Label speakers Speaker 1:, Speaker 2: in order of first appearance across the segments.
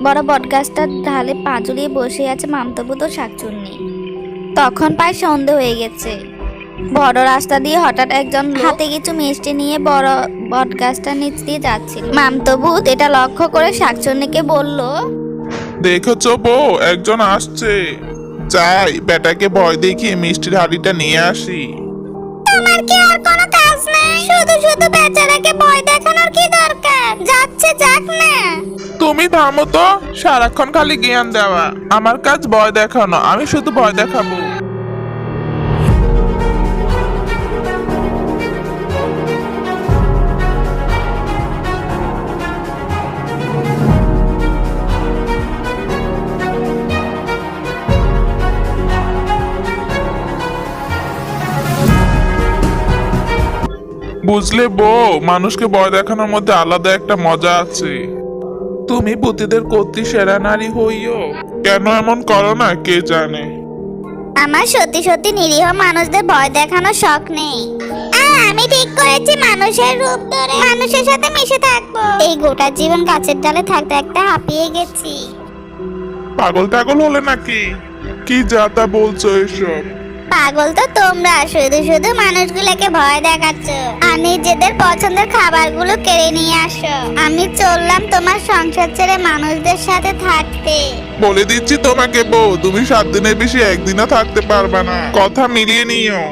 Speaker 1: বড় বটগাছটার ঢালে পা ঝুলিয়ে বসে আছে মামতাবুত ও শাকচুন্নি। তখন প্রায় সন্ধে হয়ে গেছে। বড় রাস্তা দিয়ে হঠাৎ একজন লোক হাতে কিছু মিষ্টি নিয়ে বড় বটগাছটার নিচ দিয়ে যাচ্ছিল। মামতাবুত এটা লক্ষ্য করে শাকচুন্নিকে বলল,
Speaker 2: দেখেছো বউ, একজন আসছে। যাই বেটাকে ভয় দেখিয়ে মিষ্টির হাড়িটা নিয়ে আসি।
Speaker 1: তোমার কি আর কোনো কাজ নেই? শুধু শুধু বেচারাকে ভয় দেখানোর কি দরকার? যাচ্ছে যাক না।
Speaker 2: তুমি থামো তো, সারাক্ষণ খালি জ্ঞান দেওয়া। আমার কাজ ভয় দেখানো, আমি শুধু ভয় দেখাবো। বুঝলে বউ, মানুষকে ভয় দেখানোর মধ্যে আলাদা একটা মজা আছে। তুমি পুতিদের কর্তৃ সেরা নারী হইও কেন এমন করো না কে জানে।
Speaker 1: আমার সত্যি সত্যি নিরীহ মানুষদের ভয় দেখানোর শখ নেই। আর আমি ঠিক করেছি মানুষের রূপ ধরে মানুষের সাথে মিশে থাকবো। এই গোটা জীবন গাছের ডালে থাকতে থাকতে হাঁপিয়ে গেছি।
Speaker 2: পাগল টাগল হলে নাকি? কি যা তা বলছো এসব?
Speaker 1: পাগল তো তোমরা, শুধু শুধু মানুষগুলোকে ভয় দেখাচ্ছ আর নিজেদের পছন্দের খাবারগুলো কেড়ে নিয়ে আসো। আমি চললাম তোমার সংসার ছেড়ে মানুষদের সাথে থাকতে।
Speaker 2: বলে দিচ্ছি তোমাকে বউ, তুমি 7 দিনের বেশি একদিনও থাকতে পারবে না। কথা মিলিয়ে নিও।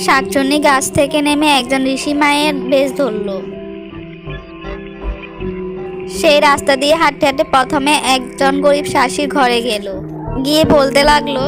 Speaker 1: শাকচুন্নি গাছ থেকে নেমে একজন ঋষি মায়ের বেশ ধরলো। সেই রাস্তা দিয়ে হাঁটতে হাঁটতে প্রথমে একজন গরিব শাশির ঘরে গেল। গিয়ে বলতে লাগলো,